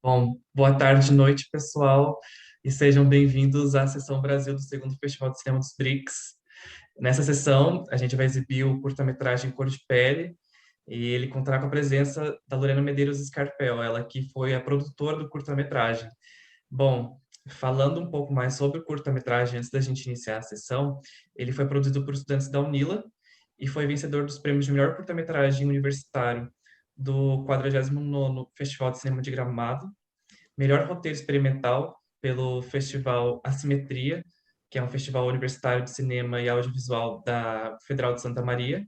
Bom, boa tarde, noite, pessoal, e sejam bem-vindos à Sessão Brasil do segundo Festival de Cinema dos BRICS. Nessa sessão, a gente vai exibir o curta-metragem Cor de Pele, e ele contará com a presença da Lorena Medeiros Scarpel, ela que foi a produtora do curta-metragem. Bom, falando um pouco mais sobre o curta-metragem, antes da gente iniciar a sessão, ele foi produzido por estudantes da UNILA e foi vencedor dos prêmios de melhor curta-metragem universitário do 49º Festival de Cinema de Gramado, melhor roteiro experimental pelo Festival Assimetria, que é um festival universitário de cinema e audiovisual da Federal de Santa Maria,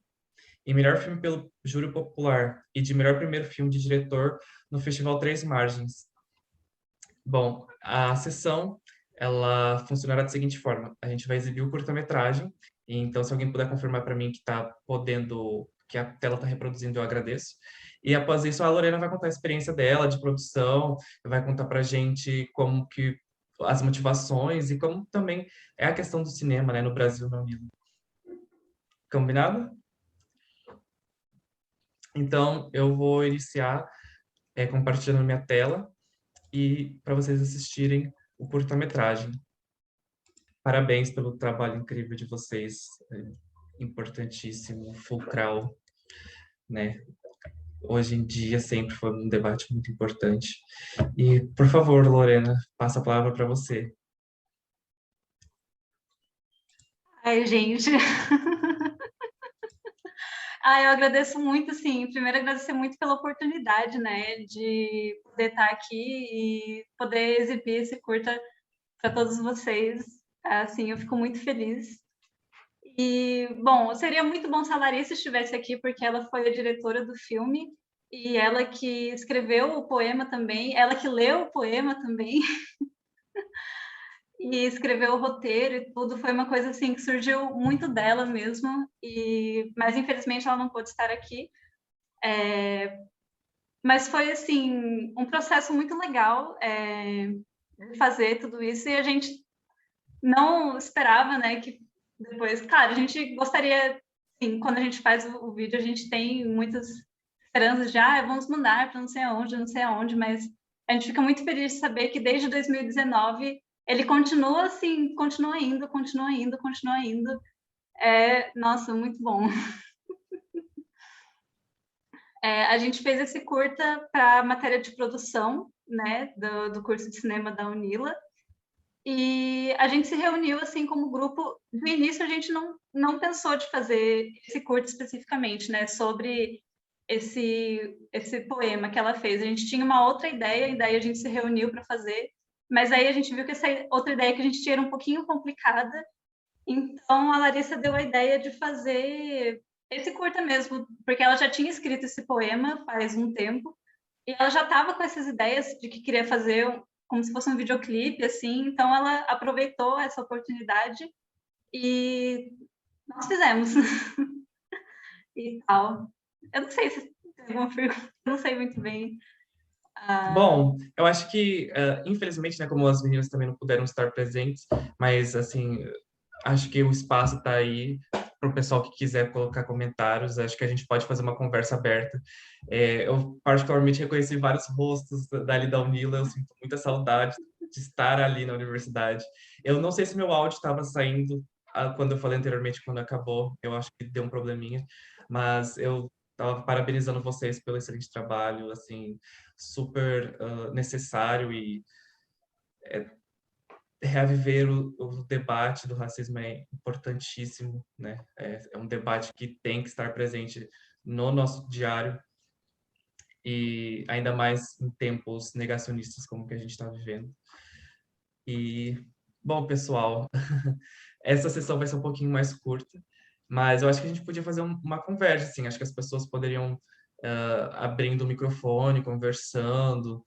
e melhor filme pelo Júri Popular e de melhor primeiro filme de diretor no Festival Três Margens. Bom, a sessão ela funcionará da seguinte forma: a gente vai exibir o curta-metragem, e então se alguém puder confirmar para mim que está podendo, que a tela está reproduzindo, eu agradeço. E após isso, a Lorena vai contar a experiência dela de produção, vai contar para a gente como que as motivações e como também é a questão do cinema, né, no Brasil, no Unilo. Combinado? Então, eu vou iniciar compartilhando minha tela e para vocês assistirem o curta-metragem. Parabéns pelo trabalho incrível de vocês, importantíssimo, fulcral, né? Hoje em dia sempre foi um debate muito importante. E, por favor, Lorena, passa a palavra para você. Ai, gente. Eu agradeço muito, assim, primeiro agradecer muito pela oportunidade, né, de poder estar aqui e poder exibir esse curta para todos vocês. Assim, eu fico muito feliz. E, bom, seria muito bom se a Larissa estivesse aqui, porque ela foi a diretora do filme e ela que escreveu o poema também, ela que leu o poema também. E escrever o roteiro e tudo foi uma coisa assim que surgiu muito dela mesmo, mas infelizmente ela não pôde estar aqui. Mas foi assim um processo muito legal de fazer tudo isso, e a gente não esperava, né, que depois, claro, a gente gostaria, assim, quando a gente faz o vídeo, a gente tem muitas esperanças de vamos mudar para não sei aonde, mas a gente fica muito feliz de saber que desde 2019 ele continua assim, continua indo. Nossa, muito bom. A gente fez esse curta para matéria de produção, né, do curso de cinema da Unila, e a gente se reuniu assim como grupo. No início a gente não pensou de fazer esse curta especificamente, né, sobre esse poema que ela fez. A gente tinha uma outra ideia e daí a gente se reuniu para fazer, mas aí a gente viu que essa outra ideia que a gente tinha era um pouquinho complicada. Então, a Larissa deu a ideia de fazer esse curta mesmo, porque ela já tinha escrito esse poema faz um tempo, e ela já estava com essas ideias de que queria fazer como se fosse um videoclipe, assim, então ela aproveitou essa oportunidade e nós fizemos. E tal. Eu não sei se tem alguma pergunta, não sei muito bem. Bom, eu acho que, infelizmente, né, como as meninas também não puderam estar presentes, mas, assim, acho que o espaço está aí para o pessoal que quiser colocar comentários. Acho que a gente pode fazer uma conversa aberta. Eu particularmente reconheci vários rostos dali da Unila. Eu sinto muita saudade de estar ali na universidade. Eu não sei se meu áudio estava saindo quando eu falei anteriormente, quando acabou. Eu acho que deu um probleminha, mas eu estava parabenizando vocês pelo excelente trabalho, assim, super necessário e reaviver o debate do racismo é importantíssimo, né? É um debate que tem que estar presente no nosso diário e ainda mais em tempos negacionistas como que a gente está vivendo. E, bom, pessoal, essa sessão vai ser um pouquinho mais curta, mas eu acho que a gente podia fazer uma conversa, assim, acho que as pessoas poderiam abrindo o microfone, conversando,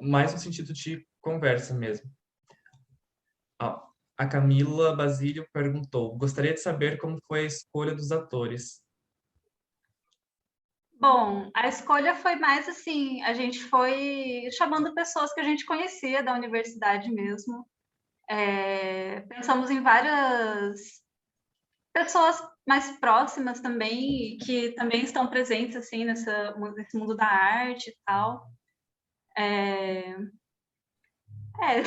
mais no sentido de conversa mesmo. A Camila Basílio perguntou: gostaria de saber como foi a escolha dos atores. Bom, a escolha foi mais assim, a gente foi chamando pessoas que a gente conhecia da universidade mesmo. Pensamos em várias pessoas mais próximas também, que também estão presentes assim nesse mundo da arte e tal. É, é,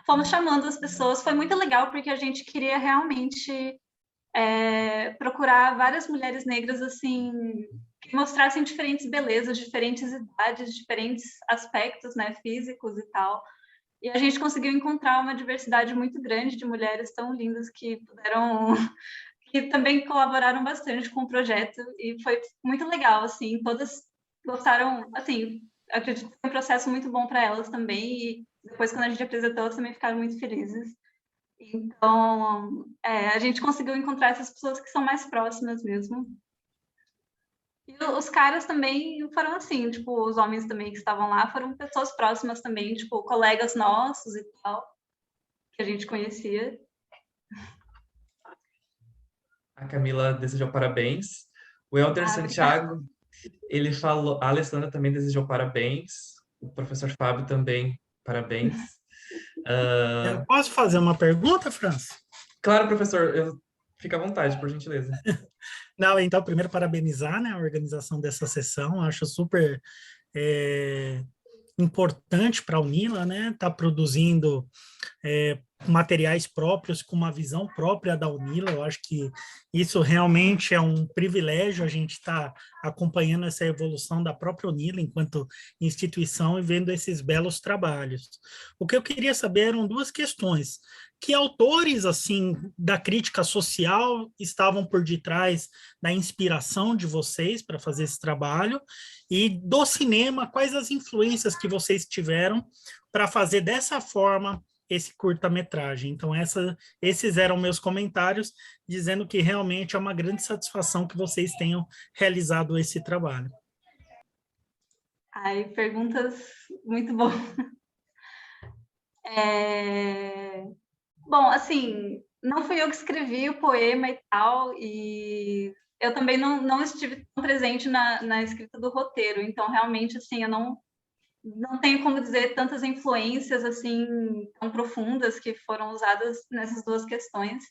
fomos chamando as pessoas, foi muito legal, porque a gente queria realmente procurar várias mulheres negras, assim, que mostrassem diferentes belezas, diferentes idades, diferentes aspectos, né, físicos e tal. E a gente conseguiu encontrar uma diversidade muito grande de mulheres tão lindas que puderam, que também colaboraram bastante com o projeto, e foi muito legal, assim, todas gostaram, assim, acredito que foi um processo muito bom para elas também, e depois quando a gente apresentou, elas também ficaram muito felizes. Então, a gente conseguiu encontrar essas pessoas que são mais próximas mesmo. E os caras também foram assim, tipo, os homens também que estavam lá foram pessoas próximas também, tipo, colegas nossos e tal, que a gente conhecia. A Camila desejou parabéns. O Helder Obrigada. Santiago, ele falou, a Alessandra também desejou parabéns. O professor Fábio também, parabéns. Eu posso fazer uma pergunta, França? Claro, professor, fica à vontade, por gentileza. Não, então, primeiro, parabenizar, né, a organização dessa sessão. Acho super importante para a Unila, né, tá produzindo materiais próprios com uma visão própria da Unila. Eu acho que isso realmente é um privilégio, a gente está acompanhando essa evolução da própria Unila enquanto instituição e vendo esses belos trabalhos. O que eu queria saber eram duas questões. Que autores, assim, da crítica social estavam por detrás da inspiração de vocês para fazer esse trabalho? E do cinema, quais as influências que vocês tiveram para fazer dessa forma esse curta-metragem? Então, esses eram meus comentários, dizendo que realmente é uma grande satisfação que vocês tenham realizado esse trabalho. Ai, perguntas muito boas. Bom, assim, não fui eu que escrevi o poema e tal, e eu também não estive tão presente na escrita do roteiro, então realmente, assim, eu não tenho como dizer tantas influências, assim, tão profundas que foram usadas nessas duas questões,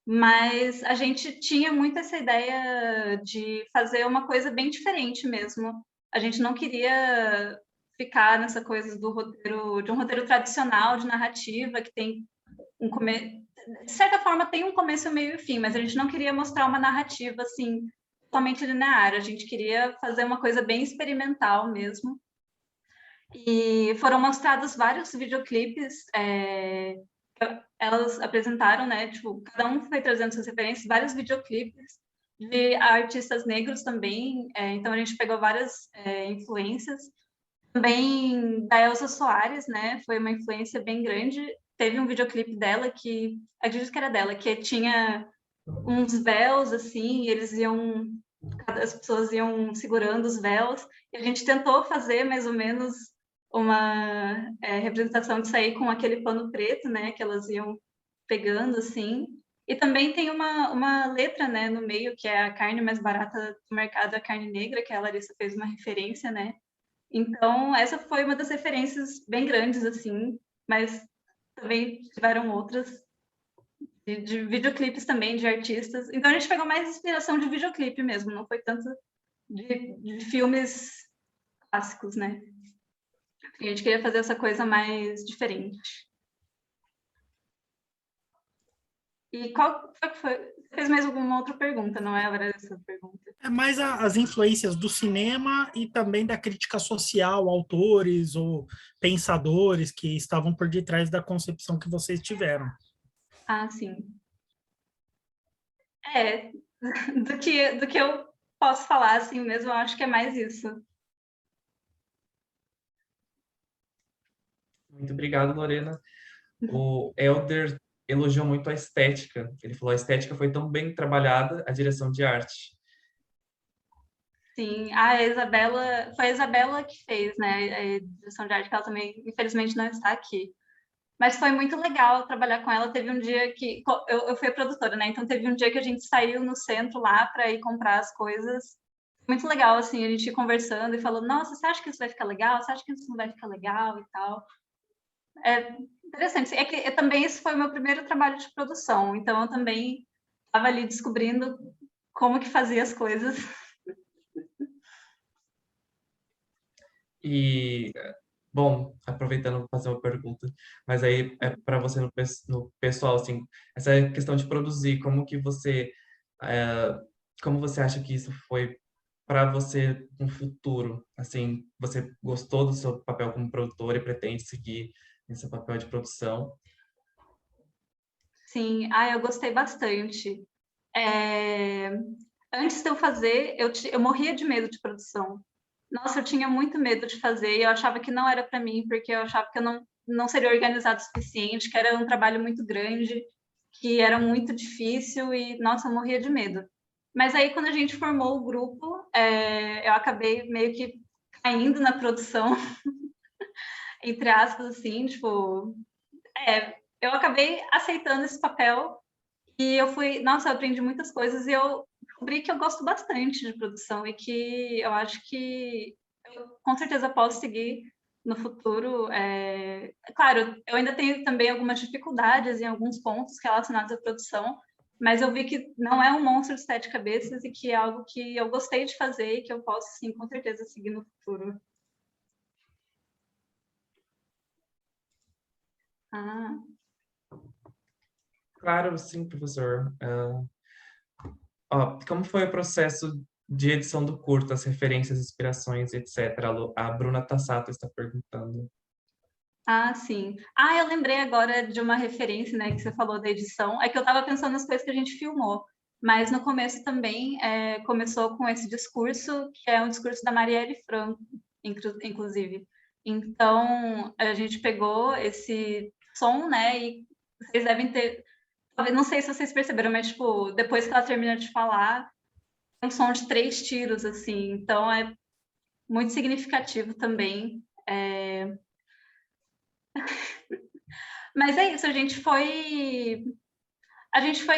mas a gente tinha muito essa ideia de fazer uma coisa bem diferente mesmo. A gente não queria ficar nessa coisa do roteiro, de um roteiro tradicional de narrativa que tem de certa forma tem um começo, meio e fim, mas a gente não queria mostrar uma narrativa assim totalmente linear, a gente queria fazer uma coisa bem experimental mesmo. E foram mostrados vários videoclipes, elas apresentaram, né, tipo, cada um foi trazendo suas referências, vários videoclipes de artistas negros também, então a gente pegou várias influências. Também da Elza Soares, né? Foi uma influência bem grande. Teve um videoclipe dela que, acredito que era dela, que tinha uns véus, assim, e eles iam, as pessoas iam segurando os véus, e a gente tentou fazer mais ou menos uma representação de sair com aquele pano preto, né? Que elas iam pegando, assim. E também tem uma letra, né, no meio, que é a carne mais barata do mercado, a carne negra, que a Larissa fez uma referência, né? Então, essa foi uma das referências bem grandes, assim, mas também tiveram outras, de videoclipes também, de artistas. Então, a gente pegou mais inspiração de videoclipe mesmo, não foi tanto de filmes clássicos, né? A gente queria fazer essa coisa mais diferente. E qual foi? Você fez mais alguma outra pergunta, não é agora essa pergunta? É mais as influências do cinema e também da crítica social, autores ou pensadores que estavam por detrás da concepção que vocês tiveram. Ah, sim. Do que eu posso falar, assim mesmo, eu acho que é mais isso. Muito obrigado, Lorena. O Elder elogiou muito a estética. Ele falou: a estética foi tão bem trabalhada, a direção de arte. Sim, a Isabela, foi a Isabela que fez, né, a direção de arte, que ela também, infelizmente, não está aqui. Mas foi muito legal trabalhar com ela. Teve um dia que, eu fui a produtora, né, então teve um dia que a gente saiu no centro lá para ir comprar as coisas. Muito legal, assim, a gente ia conversando e falando, nossa, você acha que isso vai ficar legal? Você acha que isso não vai ficar legal e tal? É interessante. É que também esse foi o meu primeiro trabalho de produção, então eu também estava ali descobrindo como que fazia as coisas. E, bom, aproveitando, vou fazer uma pergunta, mas aí é para você no pessoal, assim, essa questão de produzir, é, como você acha que isso foi para você no futuro? Assim, você gostou do seu papel como produtor e pretende seguir esse papel de produção? Sim, eu gostei bastante. É, Antes de eu fazer, eu morria de medo de produção. Nossa, eu tinha muito medo de fazer e eu achava que não era para mim, porque eu achava que eu não seria organizado o suficiente, que era um trabalho muito grande, que era muito difícil e, nossa, eu morria de medo. Mas aí, quando a gente formou o grupo, eu acabei meio que caindo na produção, entre aspas, assim, tipo, eu acabei aceitando esse papel e eu fui, nossa, eu aprendi muitas coisas e eu descobri que eu gosto bastante de produção e que eu acho que eu com certeza posso seguir no futuro. Claro, eu ainda tenho também algumas dificuldades em alguns pontos relacionados à produção, mas eu vi que não é um monstro de sete cabeças e que é algo que eu gostei de fazer e que eu posso, sim, com certeza seguir no futuro. Ah, Claro, sim, professor. Ó, como foi o processo de edição do curta, as referências, inspirações, etc. A Bruna Tassato está perguntando. sim. Eu lembrei agora de uma referência, né, que você falou da edição. É que eu estava pensando nas coisas que a gente filmou, mas no começo também começou com esse discurso, que é um discurso da Marielle Franco, inclusive. Então, a gente pegou esse som, né, e vocês devem ter... Talvez, não sei se vocês perceberam, mas, tipo, depois que ela termina de falar, tem um som de 3 tiros, assim. Então, é muito significativo também. Mas é isso, a gente foi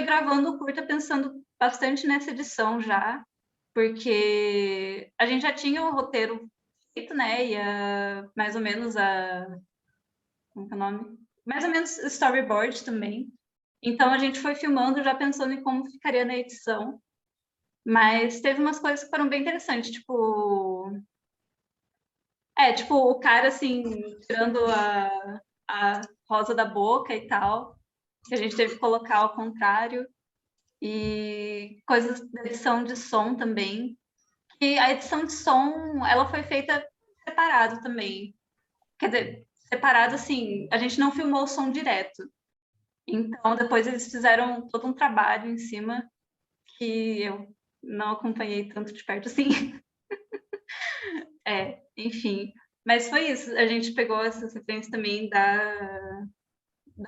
gravando o curta pensando bastante nessa edição já, porque a gente já tinha o roteiro feito, né? Mais ou menos como que é o nome? Mais ou menos storyboard também. Então a gente foi filmando já pensando em como ficaria na edição. Mas teve umas coisas que foram bem interessantes, tipo o cara assim, tirando a rosa da boca e tal, que a gente teve que colocar ao contrário. E coisas da edição de som também. E a edição de som, ela foi feita separado também. Quer dizer, separado assim, a gente não filmou o som direto. Então, depois eles fizeram todo um trabalho em cima que eu não acompanhei tanto de perto assim. Enfim. Mas foi isso. A gente pegou essas referências também da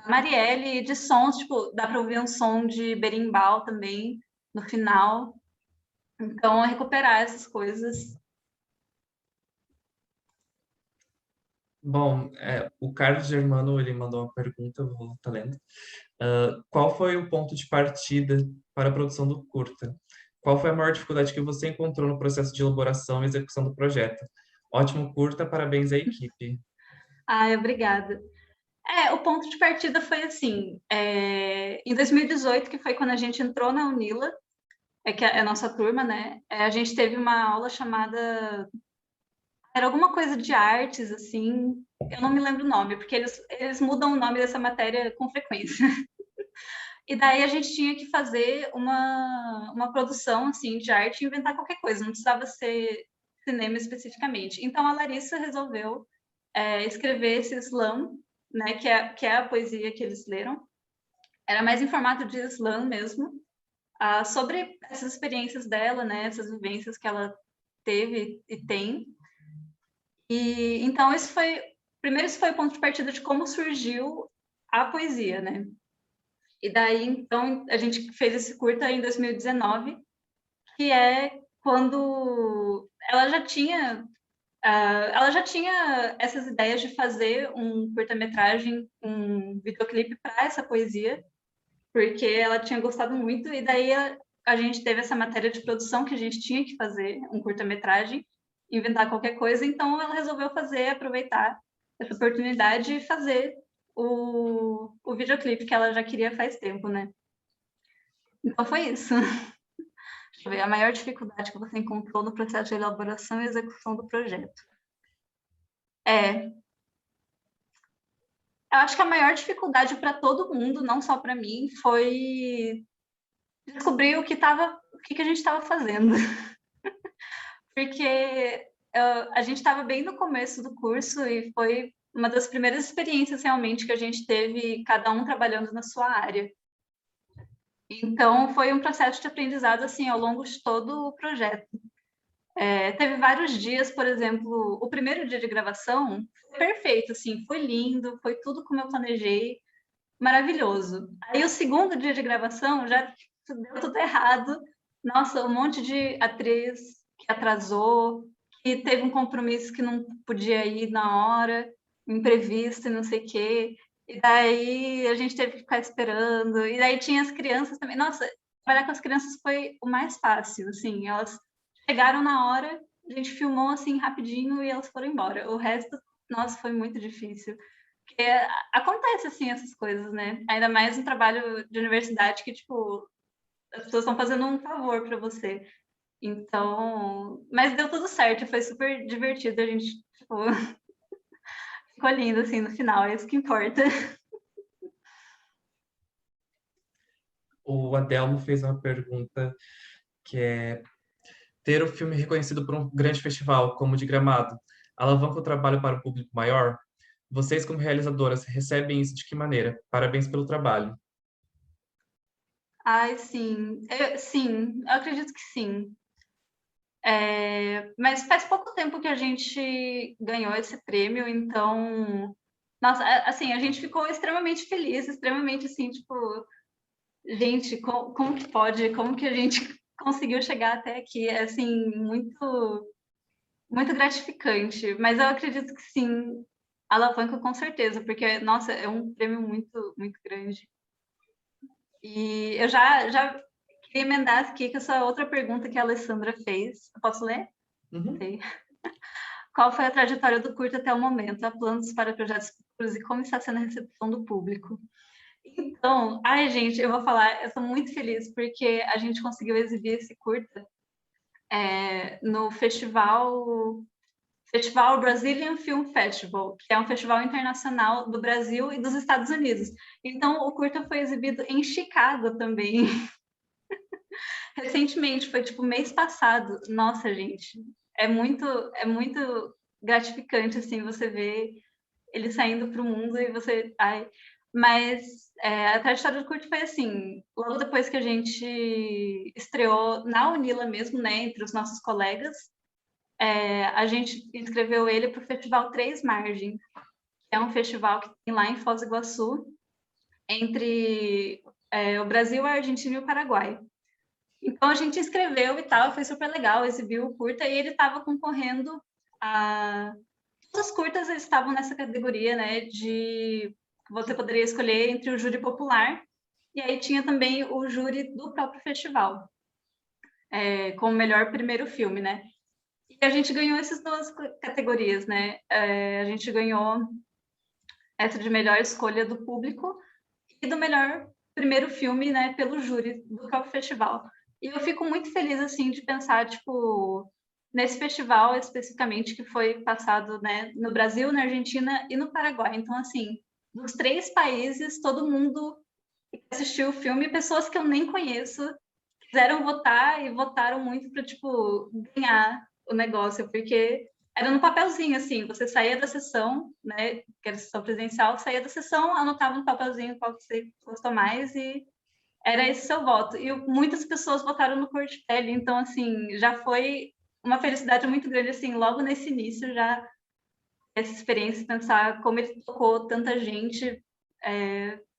Marielle, de sons, tipo, dá para ouvir um som de berimbau também no final. Então, recuperar essas coisas. Bom, o Carlos Germano, ele mandou uma pergunta, eu vou estar lendo. Qual foi o ponto de partida para a produção do curta? Qual foi a maior dificuldade que você encontrou no processo de elaboração e execução do projeto? Ótimo curta, parabéns à equipe. Obrigada. O ponto de partida foi assim, em 2018, que foi quando a gente entrou na Unila, que é a nossa turma, né? A gente teve uma aula chamada, era alguma coisa de artes, assim, eu não me lembro o nome, porque eles mudam o nome dessa matéria com frequência. E daí a gente tinha que fazer uma produção, assim, de arte, inventar qualquer coisa, não precisava ser cinema especificamente. Então a Larissa resolveu escrever esse slam, né, que é a poesia que eles leram. Era mais em formato de slam mesmo, sobre essas experiências dela, né, essas vivências que ela teve e tem. E então primeiro esse foi o ponto de partida de como surgiu a poesia, né? E daí então a gente fez esse curta em 2019, que é quando ela já tinha essas ideias de fazer um curta-metragem, um videoclipe para essa poesia, porque ela tinha gostado muito, e daí a gente teve essa matéria de produção que a gente tinha que fazer um curta-metragem, inventar qualquer coisa, então ela resolveu aproveitar essa oportunidade e fazer o videoclipe que ela já queria faz tempo, né? Então foi isso. Deixa eu ver, a maior dificuldade que você encontrou no processo de elaboração e execução do projeto. É, eu acho que a maior dificuldade para todo mundo, não só para mim, foi descobrir o que a gente estava fazendo. Porque a gente estava bem no começo do curso e foi uma das primeiras experiências realmente que a gente teve, cada um trabalhando na sua área. Então, foi um processo de aprendizado assim ao longo de todo o projeto. Teve vários dias, por exemplo, o primeiro dia de gravação foi perfeito, assim, foi lindo, foi tudo como eu planejei, maravilhoso. Aí o segundo dia de gravação já deu tudo errado. Nossa, um monte de atriz que atrasou, que teve um compromisso que não podia ir na hora, imprevisto e não sei o quê. E daí a gente teve que ficar esperando. E daí tinha as crianças também. Nossa, trabalhar com as crianças foi o mais fácil, assim. Elas chegaram na hora, a gente filmou assim rapidinho e elas foram embora. O resto, nossa, foi muito difícil. Porque acontece assim essas coisas, né? Ainda mais um trabalho de universidade que, tipo, as pessoas estão fazendo um favor para você. Então, mas deu tudo certo, foi super divertido, a gente, tipo, ficou lindo assim no final, é isso que importa. O Adelmo fez uma pergunta que é: ter o filme reconhecido por um grande festival, como o de Gramado, alavanca o trabalho para um público maior? Vocês, como realizadoras, recebem isso de que maneira? Parabéns pelo trabalho. Ai, sim, sim, eu acredito que sim. Mas faz pouco tempo que a gente ganhou esse prêmio, então, nossa, assim, a gente ficou extremamente feliz, extremamente assim, tipo, gente, como que pode, como que a gente conseguiu chegar até aqui? É assim, muito gratificante, mas eu acredito que sim, alavanca com certeza, porque, nossa, é um prêmio muito grande. E eu já queria emendar aqui com essa outra pergunta que a Alessandra fez. Eu posso ler? Uhum. Sei. Qual foi a trajetória do curto até o momento? Há planos para projetos futuros e como está sendo a recepção do público? Então, ai, gente, eu vou falar, eu estou muito feliz porque a gente conseguiu exibir esse curta no Festival Brazilian Film Festival, que é um festival internacional do Brasil e dos Estados Unidos. Então, o curta foi exibido em Chicago também, recentemente, foi tipo mês passado. Nossa, gente, é muito gratificante assim você ver ele saindo para o mundo e você, ai, mas a trajetória do curto foi assim, logo depois que a gente estreou na Unila mesmo, né, entre os nossos colegas, a gente inscreveu ele para o Festival Três Margens, que é um festival que tem lá em Foz do Iguaçu, entre o Brasil, a Argentina e o Paraguai. Então a gente inscreveu e tal, foi super legal, exibiu o curta e ele estava concorrendo a... Todas as curtas eles estavam nessa categoria, né, de você poderia escolher entre o júri popular e aí tinha também o júri do próprio festival, como melhor primeiro filme, né? E a gente ganhou essas duas categorias, né? A gente ganhou essa de melhor escolha do público e do melhor primeiro filme, né, pelo júri do próprio festival. E eu fico muito feliz, assim, de pensar, tipo, nesse festival especificamente que foi passado, né, no Brasil, na Argentina e no Paraguai. Então, assim, dos três países, todo mundo assistiu o filme, pessoas que eu nem conheço quiseram votar e votaram muito para, tipo, ganhar o negócio, porque era no papelzinho, assim, você saía da sessão, né, que era a sessão presencial, saía da sessão, anotava no papelzinho qual que você gostou mais e era esse seu voto. E muitas pessoas votaram no Cor de Pele, então, assim, já foi uma felicidade muito grande, assim, logo nesse início, já essa experiência, pensar como ele tocou tanta gente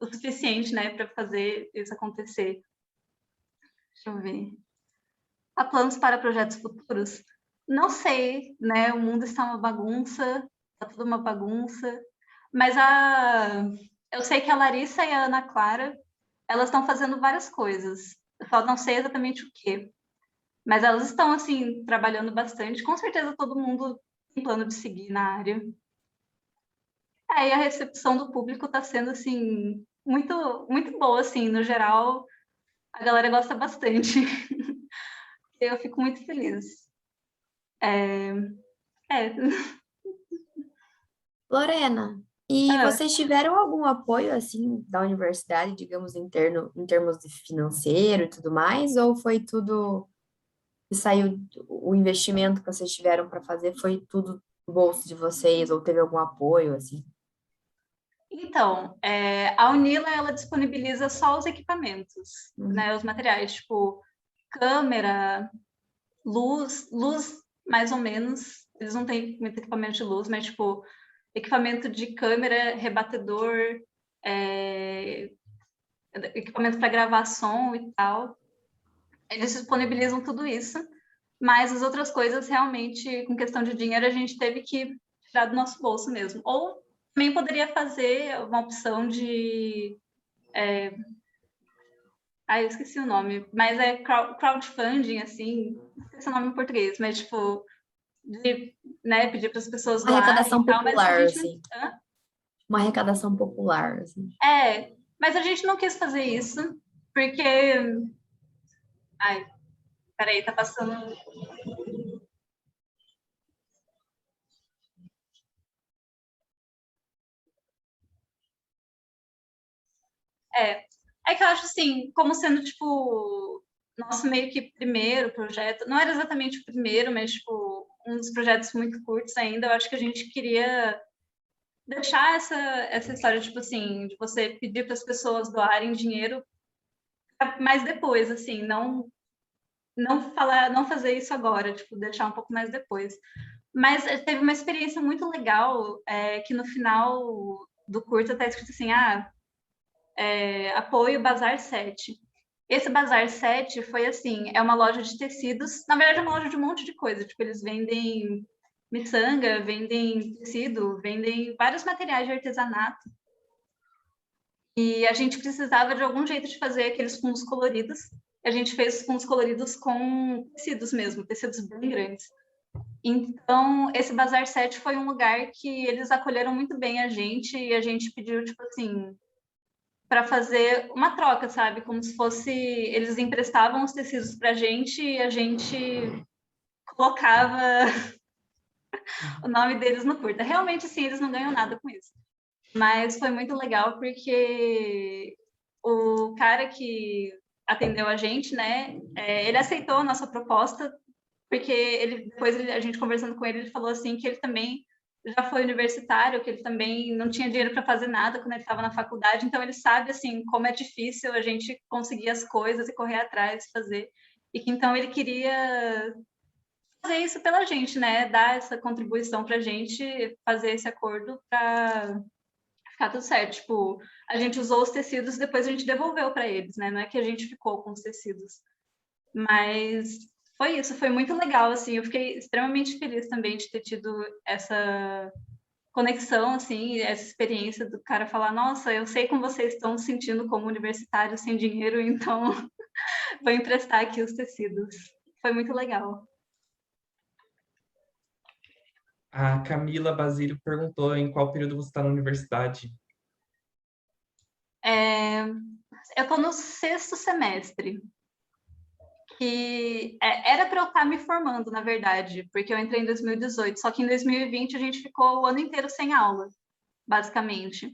o suficiente, né, para fazer isso acontecer. Deixa eu ver. Há planos para projetos futuros? Não sei, né? O mundo está uma bagunça, está tudo uma bagunça. Mas eu sei que a Larissa e a Ana Clara, elas estão fazendo várias coisas. Eu só não sei exatamente o quê. Mas elas estão, assim, trabalhando bastante. Com certeza todo mundo tem plano de seguir na área. E a recepção do público está sendo, assim, muito boa, assim. No geral, a galera gosta bastante. Eu fico muito feliz. É, Lorena, e Ah, vocês tiveram algum apoio, assim, da universidade, digamos, em termos de financeiro e tudo mais, ou foi tudo que saiu, o investimento que vocês tiveram para fazer foi tudo do bolso de vocês, ou teve algum apoio, assim? então, a Unila, ela disponibiliza só os equipamentos, Uhum. né, os materiais, tipo câmera, luz mais ou menos, eles não têm muito equipamento de luz, mas, tipo, equipamento de câmera, rebatedor, é, equipamento para gravar som e tal. Eles disponibilizam tudo isso, mas as outras coisas, realmente, com questão de dinheiro, a gente teve que tirar do nosso bolso mesmo. Ou também poderia fazer uma opção de... eu esqueci o nome, mas é crowdfunding, assim, não sei se é o nome em português, mas, tipo, de, né, pedir para as pessoas Uma doarem arrecadação e tal, mas a popular, gente não... assim. Uma arrecadação popular, assim. Mas a gente não quis fazer isso, porque... Ai, peraí, tá passando... É, é que eu acho assim, como sendo, tipo, nosso meio que primeiro projeto, não era exatamente o primeiro, mas, tipo, um dos projetos muito curtos ainda, eu acho que a gente queria deixar essa história, tipo assim, de você pedir para as pessoas doarem dinheiro, mas depois, assim, não fazer isso agora, tipo, deixar um pouco mais depois. Mas teve uma experiência muito legal, que no final do curso até escrito assim, apoio Bazar 7. Esse Bazar 7 foi assim, é uma loja de tecidos, na verdade é uma loja de um monte de coisa, tipo, eles vendem miçanga, vendem tecido, vendem vários materiais de artesanato. E a gente precisava de algum jeito de fazer aqueles fundos coloridos. A gente fez os fundos coloridos com tecidos mesmo, tecidos bem grandes. Então, esse Bazar 7 foi um lugar que eles acolheram muito bem a gente e a gente pediu, tipo assim, para fazer uma troca, sabe? Como se fosse eles emprestavam os tecidos para a gente e a gente colocava o nome deles no curta. Realmente, sim, eles não ganham nada com isso. Mas foi muito legal porque o cara que atendeu a gente, né? Ele aceitou a nossa proposta porque a gente conversando com ele, ele falou assim que ele também já foi universitário, que ele também não tinha dinheiro para fazer nada quando ele estava na faculdade, então ele sabe assim como é difícil a gente conseguir as coisas e correr atrás, fazer, e que então ele queria fazer isso pela gente, né? Dar essa contribuição para a gente, fazer esse acordo para ficar tudo certo. Tipo, a gente usou os tecidos, depois a gente devolveu para eles, né? Não é que a gente ficou com os tecidos. Mas foi isso, foi muito legal, assim, eu fiquei extremamente feliz também de ter tido essa conexão, assim, essa experiência do cara falar, nossa, eu sei como vocês estão se sentindo como universitários sem dinheiro, então vou emprestar aqui os tecidos. Foi muito legal. A Camila Basílio perguntou em qual período você está na universidade. Eu estou no 6º semestre, que era para eu estar me formando, na verdade, porque eu entrei em 2018, só que em 2020 a gente ficou o ano inteiro sem aula, basicamente.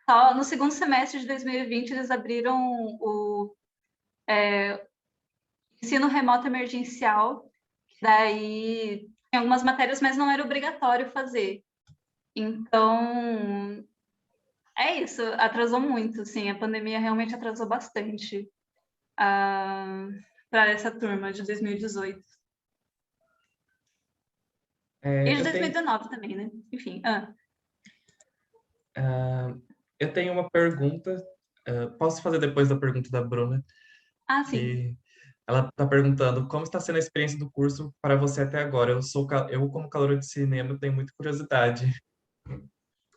Só no 2º semestre de 2020 eles abriram o ensino remoto emergencial, que daí tem algumas matérias, mas não era obrigatório fazer. Então, é isso, atrasou muito, sim, a pandemia realmente atrasou bastante para essa turma de 2018. E de Eu tenho, 2019 também, né? Enfim. eu tenho uma pergunta. Posso fazer depois da pergunta da Bruna? Sim. Que ela está perguntando como está sendo a experiência do curso para você até agora. Eu como calouro de cinema, tenho muita curiosidade.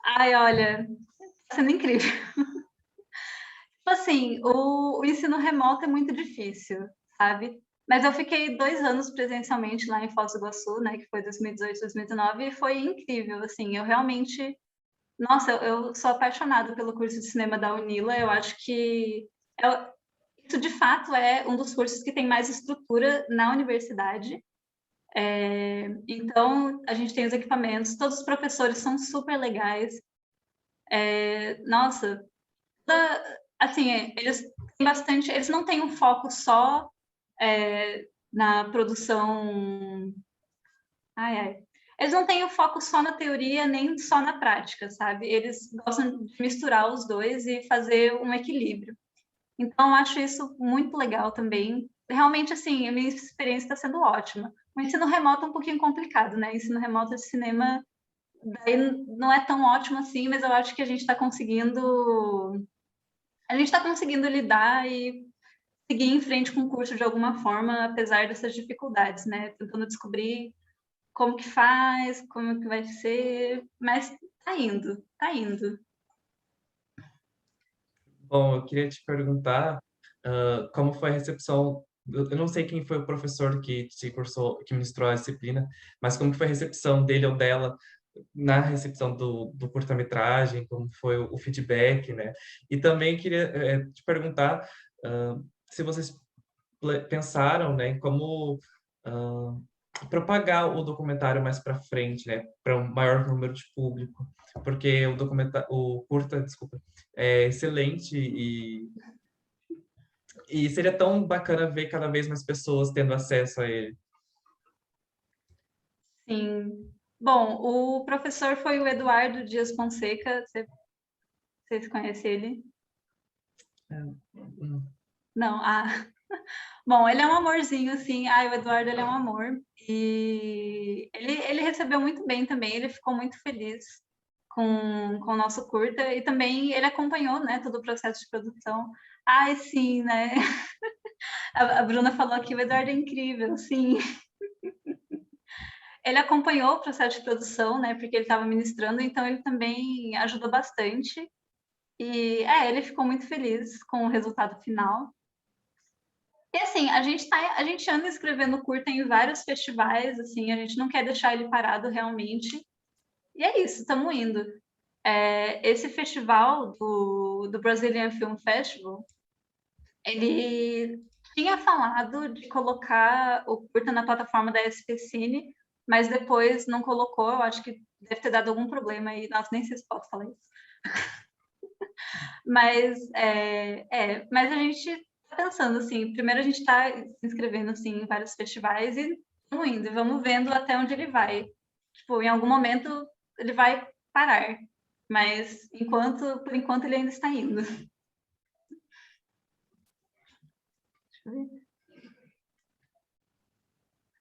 Ai, olha, tá sendo incrível. Tipo assim, o ensino remoto é muito difícil, sabe? Mas eu fiquei 2 anos presencialmente lá em Foz do Iguaçu, né, que foi 2018, 2019, e foi incrível, assim, eu realmente... Nossa, eu sou apaixonada pelo curso de cinema da Unila, eu acho que isso, de fato, é um dos cursos que tem mais estrutura na universidade. Então, a gente tem os equipamentos, todos os professores são super legais. Nossa, assim, eles têm bastante, eles não têm um foco só na produção. Eles não têm o foco só na teoria, nem só na prática, sabe? Eles gostam de misturar os dois e fazer um equilíbrio. Então, eu acho isso muito legal também. Realmente, assim, a minha experiência está sendo ótima. O ensino remoto é um pouquinho complicado, né? O ensino remoto de cinema daí não é tão ótimo assim, mas eu acho que a gente está conseguindo lidar e seguir em frente com o curso de alguma forma, apesar dessas dificuldades, né? Tentando descobrir como que faz, como que vai ser, mas tá indo, tá indo. Bom, eu queria te perguntar como foi a recepção. Eu não sei quem foi o professor que te cursou, que ministrou a disciplina, mas como que foi a recepção dele ou dela na recepção do curta-metragem, como foi o feedback, né? E também queria te perguntar se vocês pensaram, né, em como propagar o documentário mais para frente, né, para um maior número de público, porque o curta, desculpa, é excelente e seria tão bacana ver cada vez mais pessoas tendo acesso a ele. Sim. Bom, o professor foi o Eduardo Dias Fonseca, vocês conhecem ele? Não, bom, ele é um amorzinho, assim, o Eduardo, ele é um amor, e ele recebeu muito bem também, ele ficou muito feliz com o nosso curta, e também ele acompanhou, né, todo o processo de produção. Ai, sim, né, a Bruna falou que o Eduardo é incrível, sim. Ele acompanhou o processo de produção, né, porque ele estava ministrando, então ele também ajudou bastante, e ele ficou muito feliz com o resultado final. E assim, a gente anda escrevendo curta em vários festivais, assim, a gente não quer deixar ele parado realmente. E é isso, estamos indo. Esse festival do Brazilian Film Festival, ele tinha falado de colocar o curta na plataforma da SP Cine, mas depois não colocou, eu acho que deve ter dado algum problema aí, nossa, nem sei se posso falar isso. Mas a gente está pensando assim, primeiro a gente está se inscrevendo assim, em vários festivais e vamos indo, e vamos vendo até onde ele vai. Tipo, em algum momento ele vai parar, mas por enquanto ele ainda está indo.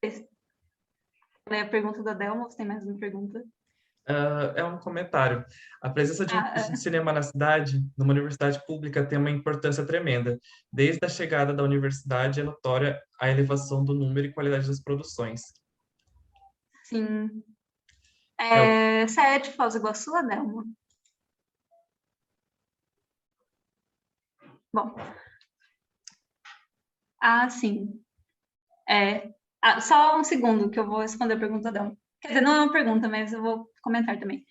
Deixa eu ver. A pergunta da Delma, você tem mais uma pergunta? É um comentário. A presença de um curso de cinema na cidade, numa universidade pública, tem uma importância tremenda. Desde a chegada da universidade, é notória a elevação do número e qualidade das produções. Sim. Eu, Você é de Foz do Iguaçu, Delma? Bom. Sim. Só um segundo que eu vou responder a pergunta dela. Quer dizer, não é uma pergunta, mas eu vou comentar também.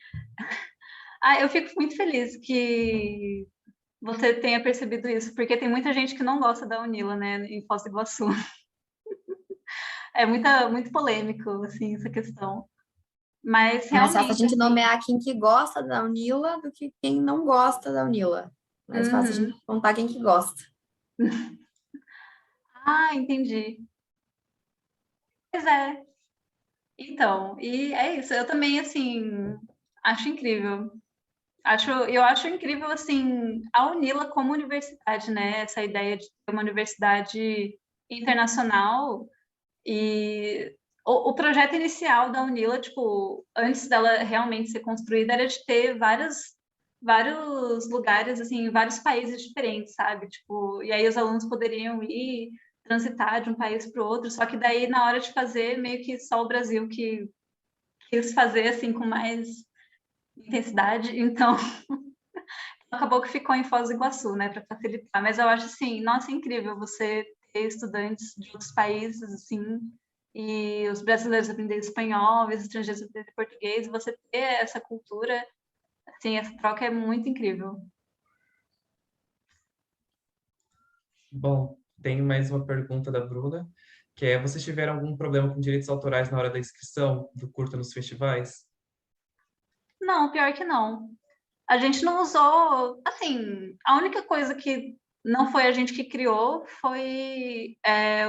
Eu fico muito feliz que você tenha percebido isso, porque tem muita gente que não gosta da Unila, né, em Foz do Iguaçu. É muito polêmico, assim, essa questão. Mas É mais fácil a realmente, gente assim, nomear quem que gosta da Unila do que quem não gosta da Unila. Mais fácil a gente contar quem que gosta. entendi. Pois é. Então, e é isso. Eu também, assim, acho incrível. Eu acho incrível, assim, a Unila como universidade, né? Essa ideia de ter uma universidade internacional e o projeto inicial da Unila, tipo, antes dela realmente ser construída, era de ter vários lugares, assim, em vários países diferentes, sabe? Tipo, e aí os alunos poderiam ir transitar de um país para o outro, só que daí, na hora de fazer, meio que só o Brasil que quis fazer, assim, com mais intensidade, então acabou que ficou em Foz do Iguaçu, né, para facilitar. Mas eu acho assim, nossa, incrível você ter estudantes de outros países, assim, e os brasileiros aprenderem espanhol, os estrangeiros aprenderem português, e você ter essa cultura, assim, essa troca é muito incrível. bom, tenho mais uma pergunta da Bruna, que é, vocês tiveram algum problema com direitos autorais na hora da inscrição do curta nos festivais? Não, pior que não. A gente não usou, assim, a única coisa que não foi a gente que criou foi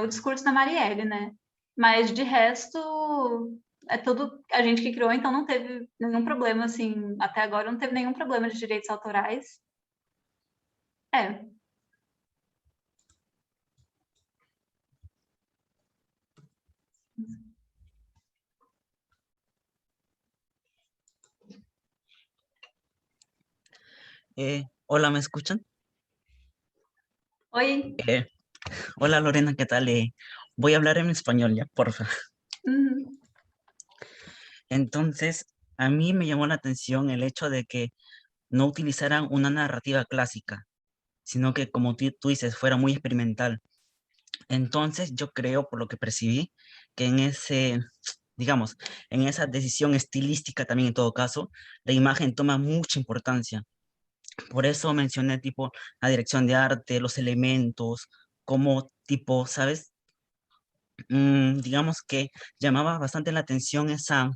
o discurso da Marielle, né? Mas de resto, é tudo a gente que criou, então não teve nenhum problema, assim, até agora não teve nenhum problema de direitos autorais. É, Hola, ¿me escuchan? oi. Eh, Hola Lorena, ¿qué tal? Voy a hablar en español ya, porfa. Uhum. Entonces, a mí me llamó la atención el hecho de que no utilizaran una narrativa clásica, sino que, como tú dices, fuera muy experimental. Entonces, yo creo, por lo que percibí, que en digamos, en esa decisión estilística también en todo caso, la imagen toma mucha importancia. Por eso mencioné tipo la dirección de arte, los elementos, como tipo, ¿sabes? Digamos que llamaba bastante la atención esa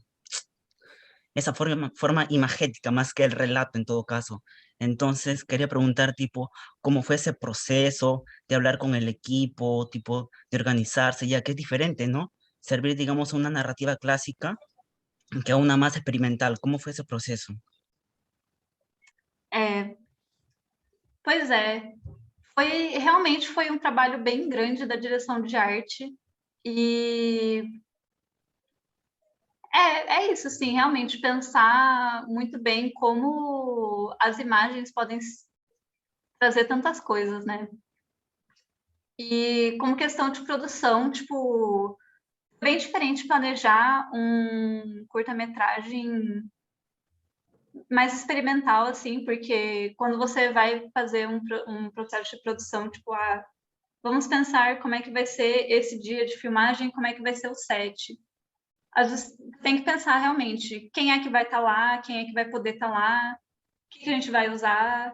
forma imagética más que el relato en todo caso. Entonces quería preguntar tipo, ¿cómo fue ese proceso de hablar con el equipo, tipo, de organizarse, ya que es diferente, ¿no? Servir, digamos, una narrativa clásica que a una más experimental. ¿Cómo fue ese proceso? É, pois é, realmente foi um trabalho bem grande da direção de arte e é isso, assim, realmente pensar muito bem como as imagens podem trazer tantas coisas, né? E como questão de produção, tipo, é bem diferente planejar um curta-metragem mais experimental, assim, porque quando você vai fazer um processo de produção, tipo, vamos pensar como é que vai ser esse dia de filmagem, como é que vai ser o set. Às vezes tem que pensar realmente quem é que vai estar lá, quem é que vai poder estar lá, o que a gente vai usar,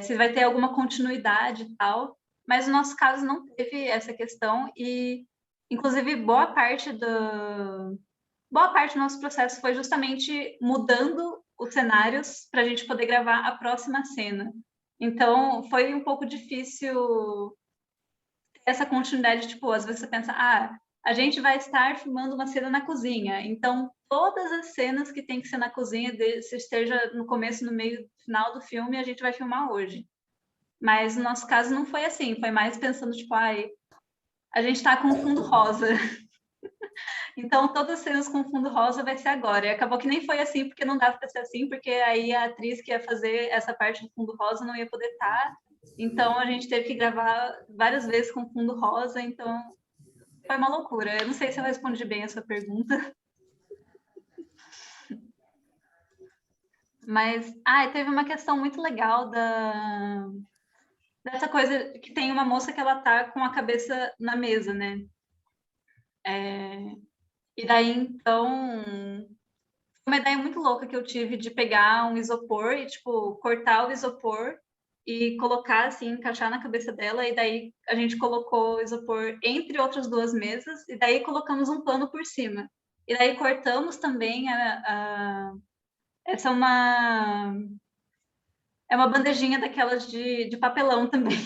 se vai ter alguma continuidade e tal. Mas no nosso caso não teve essa questão e, inclusive, boa parte do nosso processo foi justamente mudando os cenários para a gente poder gravar a próxima cena. Então, foi um pouco difícil essa continuidade, tipo, às vezes você pensa, a gente vai estar filmando uma cena na cozinha, então todas as cenas que tem que ser na cozinha, se esteja no começo, no meio, no final do filme, a gente vai filmar hoje. Mas no nosso caso não foi assim, foi mais pensando, tipo, a gente está com fundo rosa. Então, todas as cenas com fundo rosa vai ser agora. E acabou que nem foi assim, porque não dava para ser assim, porque aí a atriz que ia fazer essa parte do fundo rosa não ia poder estar. Então, a gente teve que gravar várias vezes com fundo rosa, então foi uma loucura. Eu não sei se eu respondi bem a sua pergunta. Mas, teve uma questão muito legal dessa coisa que tem uma moça que ela tá com a cabeça na mesa, né? E daí, então, uma ideia muito louca que eu tive de pegar um isopor e, tipo, cortar o isopor e colocar, assim, encaixar na cabeça dela, e daí a gente colocou o isopor entre outras duas mesas, e daí colocamos um pano por cima. E daí cortamos também essa é uma bandejinha daquelas de papelão também,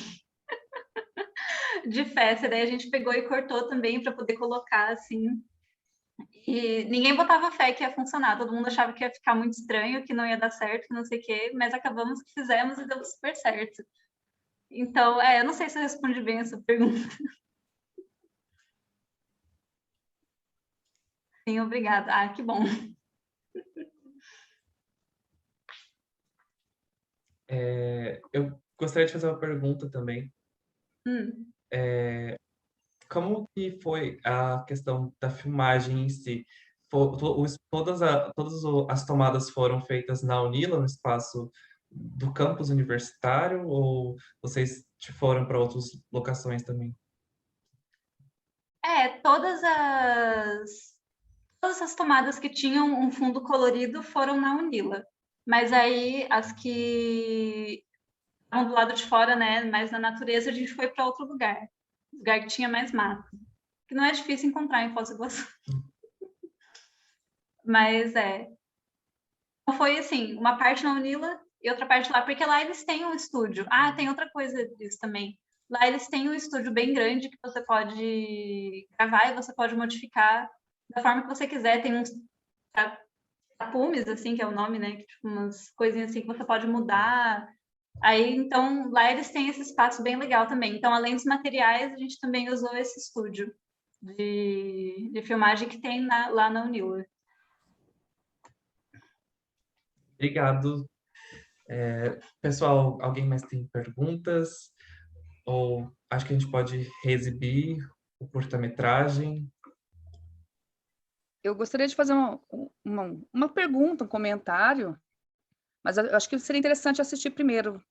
de festa, e daí a gente pegou e cortou também para poder colocar, assim, e ninguém botava fé que ia funcionar, todo mundo achava que ia ficar muito estranho, que não ia dar certo, que não sei o quê, mas acabamos que fizemos e deu super certo. Então, eu não sei se eu respondi bem essa pergunta. Sim, obrigada. Que bom. Eu gostaria de fazer uma pergunta também. Hum. Como que foi a questão da filmagem em si? Todas as tomadas foram feitas na Unila, no espaço do campus universitário, ou vocês foram para outras locações também? Todas as tomadas que tinham um fundo colorido foram na Unila. Mas aí as que estavam do lado de fora, né, mais na natureza, a gente foi para outro lugar que tinha mais mato. que não é difícil encontrar em Foz do Iguaçu. Mas foi assim, uma parte na Unila e outra parte lá, porque lá eles têm um estúdio. Ah, tem outra coisa disso também. Lá eles têm um estúdio bem grande que você pode gravar e você pode modificar da forma que você quiser. Tem uns tapumes, assim, que é o nome, né? Que, tipo, umas coisinhas assim que você pode mudar. Aí, então, lá eles têm esse espaço bem legal também. Então, além dos materiais, a gente também usou esse estúdio de filmagem que tem lá na Unila. Obrigado. Pessoal, alguém mais tem perguntas? Ou acho que a gente pode reexibir o curta-metragem? Eu gostaria de fazer uma pergunta, um comentário, mas eu acho que seria interessante assistir primeiro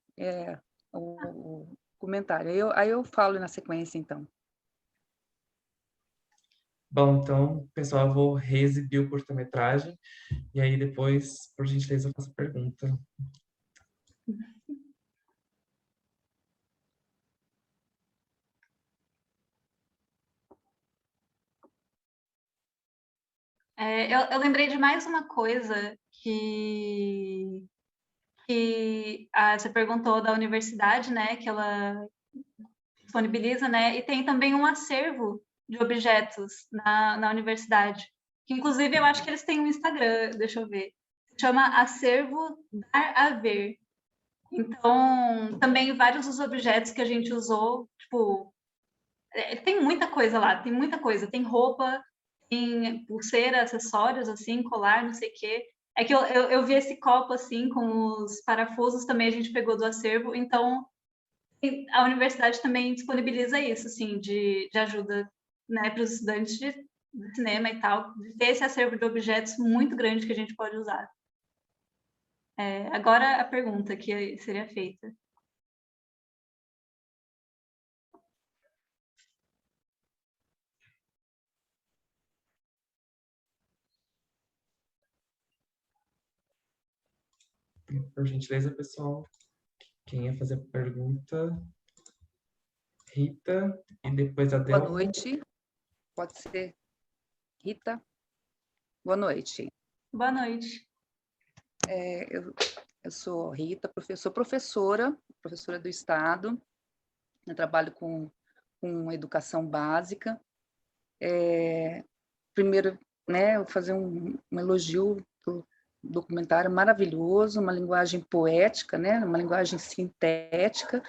o comentário. Aí eu falo na sequência, então. Bom, então, pessoal, eu vou reexibir o curta-metragem e aí depois, por gentileza, eu faço a pergunta. Eu lembrei de mais uma coisa que você perguntou da universidade, né? Que ela disponibiliza, né? E tem também um acervo de objetos na universidade. Que, inclusive, eu acho que eles têm um Instagram, deixa eu ver. Chama Acervo Dar a Ver. Então, também vários dos objetos que a gente usou, tipo, tem muita coisa lá, tem muita coisa. Tem roupa, tem pulseira, acessórios, assim, colar, não sei o quê. É que eu vi esse copo, assim, com os parafusos também a gente pegou do acervo. Então, a universidade também disponibiliza isso, assim, de ajuda, né, para os estudantes de cinema e tal, de ter esse acervo de objetos muito grande que a gente pode usar. Agora a pergunta que seria feita. Por gentileza, pessoal, quem ia fazer a pergunta? Rita, e depois a Boa Delma. noite. Pode ser Rita. Boa noite. Boa noite. Eu sou Rita, sou professora do Estado. Eu trabalho com educação básica. Primeiro, né, eu vou fazer um elogio do documentário maravilhoso, uma linguagem poética, né, uma linguagem sintética,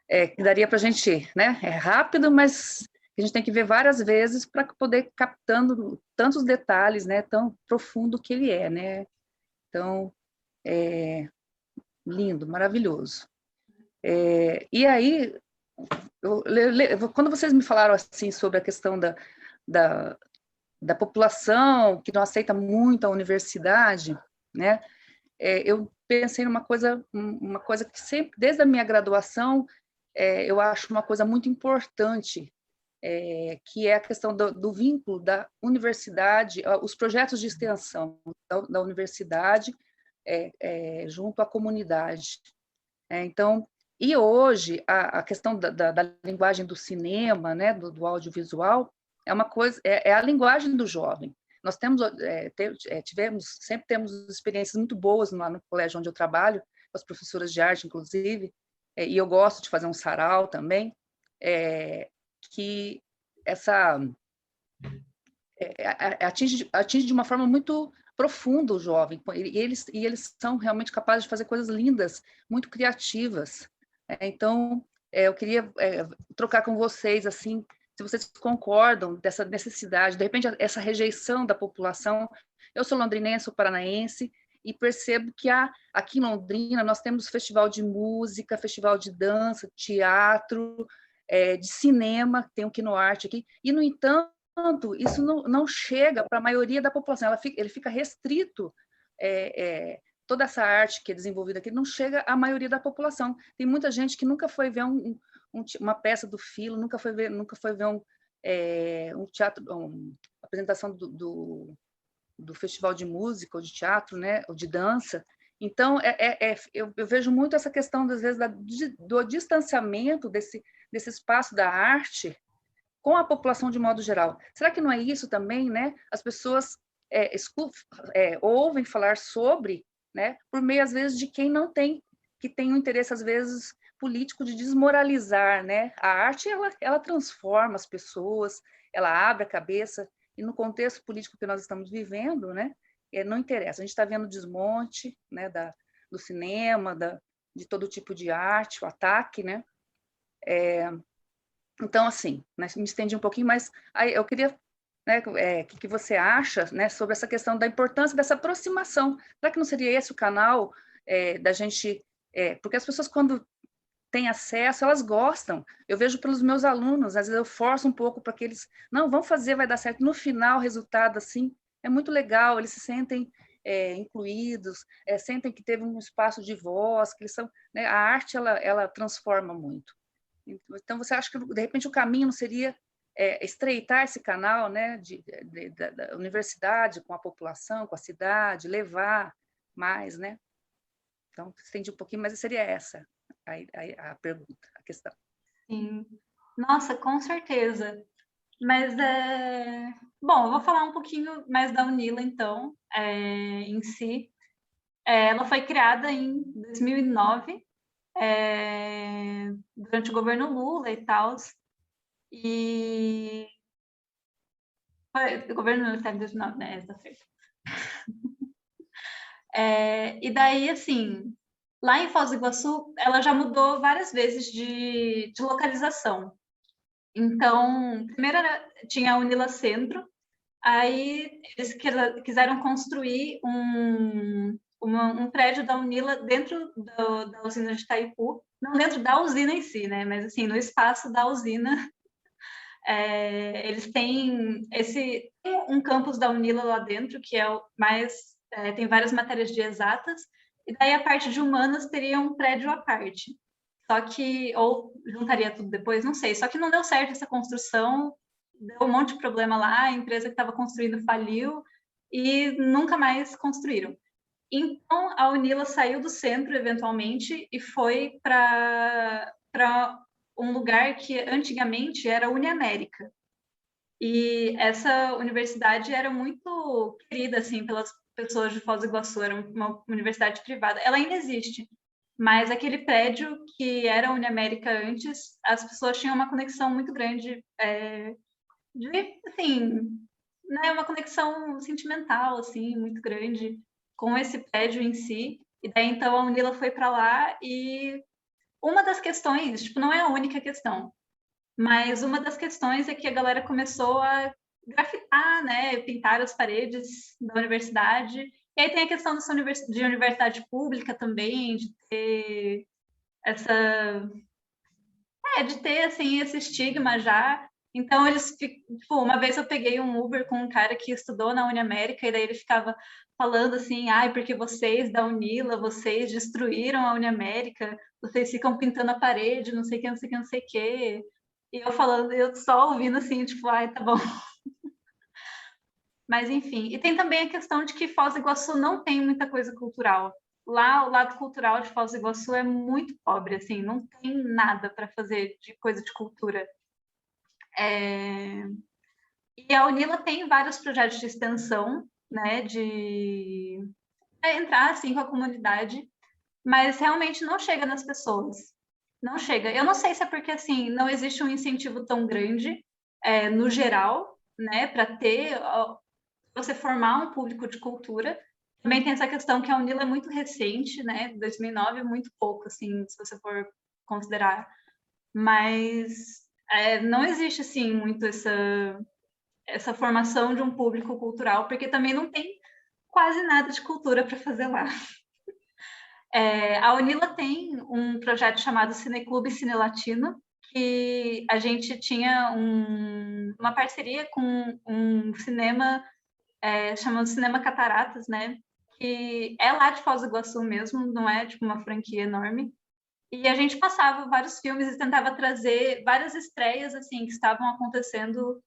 que daria para a gente, né, é rápido, mas a gente tem que ver várias vezes para poder ir captando tantos detalhes, né, tão profundo que ele é, né. Então, lindo, maravilhoso. E aí, quando vocês me falaram assim sobre a questão da população que não aceita muito a universidade, né? Eu pensei numa coisa que sempre, desde a minha graduação, eu acho uma coisa muito importante, que é a questão do vínculo da universidade, os projetos de extensão da universidade junto à comunidade. Então, e hoje a questão da linguagem do cinema, né, do audiovisual, é uma coisa, é a linguagem do jovem. Nós sempre temos experiências muito boas lá no colégio onde eu trabalho, com as professoras de arte, inclusive, e eu gosto de fazer um sarau também, que atinge de uma forma muito profunda o jovem, e eles são realmente capazes de fazer coisas lindas, muito criativas. Então, eu queria trocar com vocês, assim, se vocês concordam dessa necessidade, de repente, essa rejeição da população. Eu sou londrinense, sou paranaense, e percebo que aqui em Londrina nós temos festival de música, festival de dança, teatro, de cinema, tem o Kinoarte aqui, e, no entanto, isso não chega para a maioria da população, ele fica restrito, toda essa arte que é desenvolvida aqui não chega à maioria da população. Tem muita gente que nunca foi ver uma peça do Filo, nunca foi ver um teatro, uma apresentação do festival de música ou de teatro, né, ou de dança. Então, eu vejo muito essa questão, às vezes, do distanciamento desse espaço da arte com a população de modo geral. Será que não é isso também, né? As pessoas ouvem falar sobre, né, por meio, às vezes, de quem não tem, que tem um interesse, às vezes, político de desmoralizar, né? A arte, ela transforma as pessoas, ela abre a cabeça, e no contexto político que nós estamos vivendo, né, não interessa. A gente está vendo o desmonte, né, do cinema, de todo tipo de arte, o ataque, né? Então, assim, né, me estendi um pouquinho, mas aí eu queria, né, que você acha, né, sobre essa questão da importância dessa aproximação. Será que não seria esse o canal da gente... porque as pessoas, quando têm acesso, elas gostam. Eu vejo pelos meus alunos, às vezes eu forço um pouco para que eles... Não, vamos fazer, vai dar certo. No final, o resultado, assim, é muito legal, eles se sentem incluídos, sentem que teve um espaço de voz, que eles são... Né, a arte, ela transforma muito. Então, você acha que, de repente, o caminho não seria estreitar esse canal, né, da universidade com a população, com a cidade, levar mais, né? Então, estendi um pouquinho, mas seria essa a pergunta, a questão. Sim. Nossa, com certeza. Mas, bom, eu vou falar um pouquinho mais da UNILA, então, em si. Ela foi criada em 2009, durante o governo Lula e tal. E o governo está em 2009, né? Tá certo. E daí, assim, lá em Foz do Iguaçu, ela já mudou várias vezes de localização. Então, primeiro tinha a Unila Centro, aí eles quiseram construir um prédio da Unila dentro da usina de Itaipu, não dentro da usina em si, né? Mas assim, no espaço da usina. Eles têm um campus da Unila lá dentro, que é o mais... tem várias matérias de exatas, e daí a parte de humanas teria um prédio à parte. Só que... Ou juntaria tudo depois, não sei. Só que não deu certo essa construção, deu um monte de problema lá, a empresa que estava construindo faliu, e nunca mais construíram. Então, a Unila saiu do centro, eventualmente, e foi para um lugar que antigamente era a Uniamérica. E essa universidade era muito querida, assim, pelas pessoas de Foz do Iguaçu, era uma universidade privada. Ela ainda existe, mas aquele prédio que era a Uniamérica antes, as pessoas tinham uma conexão muito grande, assim, né, uma conexão sentimental, assim, muito grande com esse prédio em si. E daí, então, a Unila foi para lá e uma das questões, tipo, não é a única questão, mas uma das questões é que a galera começou a grafitar, né, pintar as paredes da universidade. E aí tem a questão de universidade pública também, de ter assim, esse estigma já. Então, tipo, uma vez eu peguei um Uber com um cara que estudou na Uniamérica, e daí ele ficava falando assim, porque vocês da Unila, vocês destruíram a Uniamérica, vocês ficam pintando a parede, não sei o que, não sei o que, não sei o que. E eu falando, eu só ouvindo assim, tipo, tá bom. Mas, enfim. E tem também a questão de que Foz do Iguaçu não tem muita coisa cultural. Lá, o lado cultural de Foz do Iguaçu é muito pobre, assim, não tem nada para fazer de coisa de cultura. E a Unila tem vários projetos de extensão, né, de entrar, assim, com a comunidade, mas realmente não chega nas pessoas. Não chega. Eu não sei se é porque, assim, não existe um incentivo tão grande, no geral, né, para você formar um público de cultura. Também tem essa questão que a Unila é muito recente, né, 2009 é muito pouco, assim, se você for considerar. Mas não existe, assim, muito essa formação de um público cultural, porque também não tem quase nada de cultura para fazer lá. A Unila tem um projeto chamado Cineclube Cine Latino, que a gente tinha uma parceria com um cinema chamado Cinema Cataratas, né? Que é lá de Foz do Iguaçu mesmo, não é tipo uma franquia enorme. E a gente passava vários filmes e tentava trazer várias estreias assim que estavam acontecendo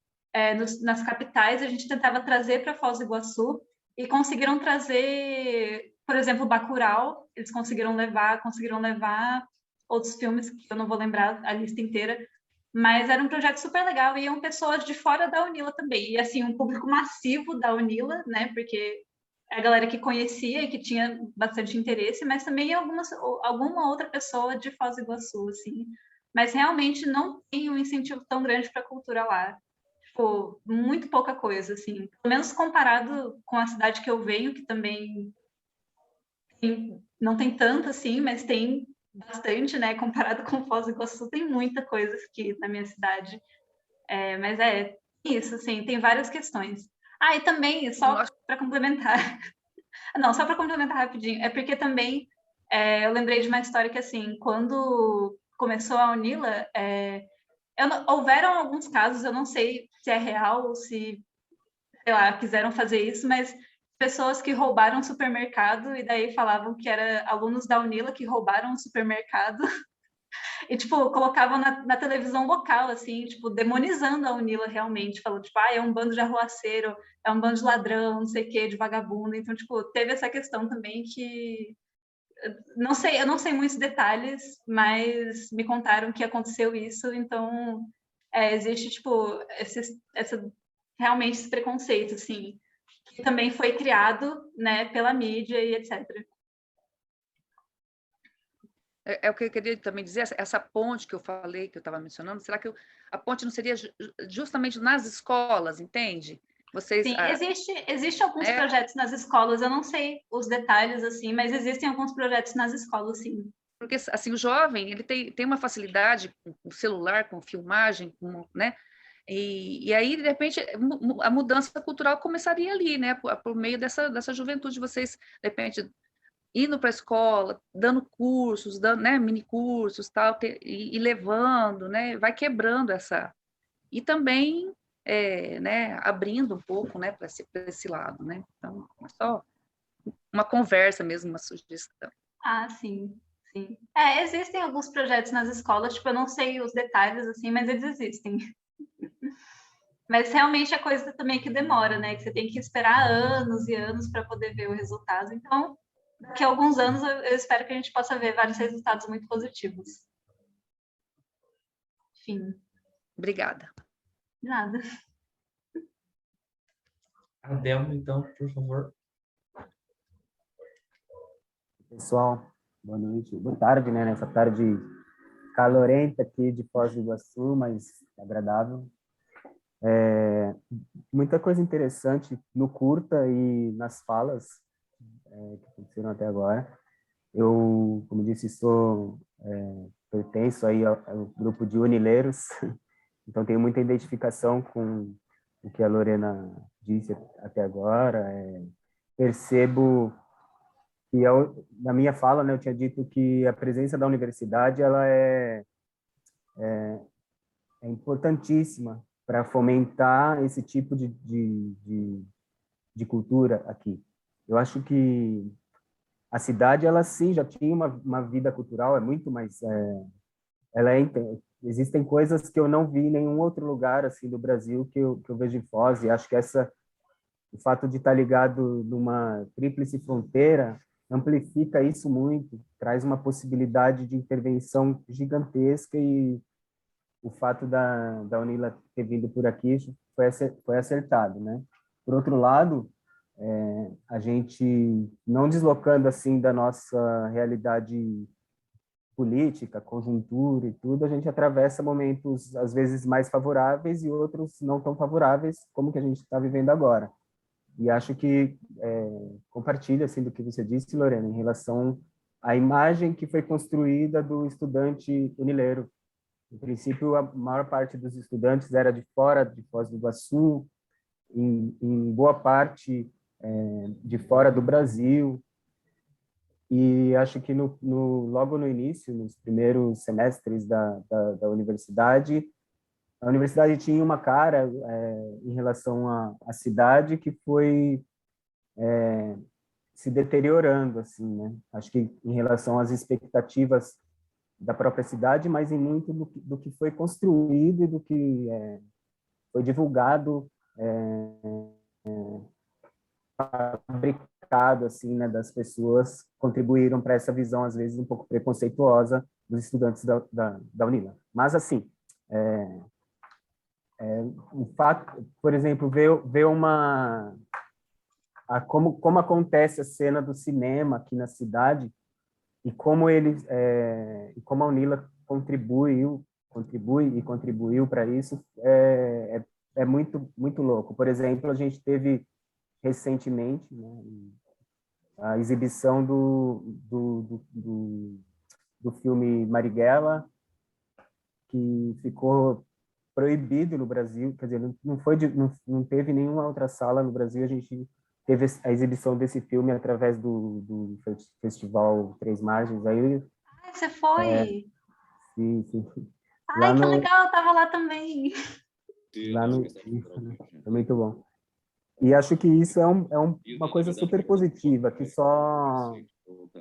nas capitais. A gente tentava trazer para Foz do Iguaçu e conseguiram trazer, por exemplo, Bacurau. Eles conseguiram levar outros filmes que eu não vou lembrar a lista inteira, Mas era um projeto super legal e iam pessoas de fora da Unila também. E, assim, um público massivo da Unila, né? Porque a galera que conhecia e que tinha bastante interesse, mas também alguma outra pessoa de Foz do Iguaçu, assim. Mas realmente não tem um incentivo tão grande para a cultura lá. Tipo, muito pouca coisa, assim. Pelo menos comparado com a cidade que eu venho, que também não tem tanto, assim, mas tem bastante, né? Comparado com Foz do Iguaçu, tem muita coisa aqui na minha cidade. Mas é isso, assim, tem várias questões. Ah, e também, só para complementar, não, só para complementar rapidinho, é porque também eu lembrei de uma história que, assim, quando começou a Unila, houveram alguns casos, eu não sei se é real ou se, sei lá, quiseram fazer isso, mas pessoas que roubaram o supermercado e daí falavam que era alunos da Unila que roubaram o supermercado e, tipo, colocavam na televisão local, assim, tipo, demonizando a Unila realmente, falando, tipo, é um bando de arruaceiro, é um bando de ladrão, não sei o quê, de vagabundo. Então, tipo, teve essa questão também que... Não sei, eu não sei muitos detalhes, mas me contaram que aconteceu isso, então existe, tipo, realmente esse preconceito, assim, que também foi criado, né, pela mídia e etc. É o que eu queria também dizer, essa ponte que eu falei, que eu estava mencionando, será que a ponte não seria justamente nas escolas, entende? Vocês, Sim, existe alguns projetos nas escolas, eu não sei os detalhes, assim, mas existem alguns projetos nas escolas, sim. Porque, assim, o jovem, ele tem uma facilidade com o celular, com filmagem, né? E aí, de repente, a mudança cultural começaria ali, né? Por meio dessa juventude, vocês, de repente, indo para a escola, dando cursos, dando, né, mini cursos, tal, e levando, né, vai quebrando essa... E também, né, abrindo um pouco, né, para esse lado, né? Então, é só uma conversa mesmo, uma sugestão. Ah, sim, sim. Existem alguns projetos nas escolas, tipo, eu não sei os detalhes, assim, mas eles existem. Mas realmente é coisa também que demora, né? Que você tem que esperar anos e anos para poder ver o resultado. Então, daqui a alguns anos, eu espero que a gente possa ver vários resultados muito positivos. Enfim. Obrigada. De nada. Adelmo, então, por favor. Pessoal, boa noite, boa tarde, né? Nessa tarde calorenta aqui de Foz do Iguaçu, mas agradável. Muita coisa interessante no curta e nas falas que aconteceram até agora. Eu, como disse, pertenço aí ao grupo de unileiros, então tenho muita identificação com o que a Lorena disse até agora. Percebo que na minha fala, né, eu tinha dito que a presença da universidade ela é importantíssima para fomentar esse tipo de cultura aqui. Eu acho que a cidade, ela sim, já tinha uma vida cultural, é muito mais... existem coisas que eu não vi em nenhum outro lugar assim do Brasil que eu vejo em Foz, e acho que o fato de estar ligado numa tríplice fronteira amplifica isso muito, traz uma possibilidade de intervenção gigantesca, e o fato da Unila ter vindo por aqui foi acertado, né? Por outro lado, a gente, não deslocando assim da nossa realidade política, conjuntura e tudo, a gente atravessa momentos às vezes mais favoráveis e outros não tão favoráveis, como que a gente está vivendo agora. E acho que compartilho assim do que você disse, Lorena, em relação à imagem que foi construída do estudante unileiro. No princípio, a maior parte dos estudantes era de fora de Foz do Iguaçu, em boa parte de fora do Brasil. E acho que logo no início, nos primeiros semestres da universidade, a universidade tinha uma cara em relação à cidade que foi se deteriorando, assim, né? Acho que em relação às expectativas da própria cidade, mas em muito do que foi construído e do que foi divulgado, fabricado, assim, né, das pessoas, contribuíram para essa visão, às vezes, um pouco preconceituosa dos estudantes da Unila. Mas, assim, O fato, por exemplo, ver como acontece a cena do cinema aqui na cidade e como como a Unila contribuiu e contribuiu para isso é muito louco. Por exemplo, a gente teve recentemente, né, a exibição do filme Marighella, que ficou proibido no Brasil, quer dizer, não teve nenhuma outra sala no Brasil. A gente teve a exibição desse filme através do Festival Três Margens. Aí, Ai, você foi? sim. Ai, que legal, eu tava lá também. Lá no, é muito bom. E acho que isso é uma coisa super positiva, que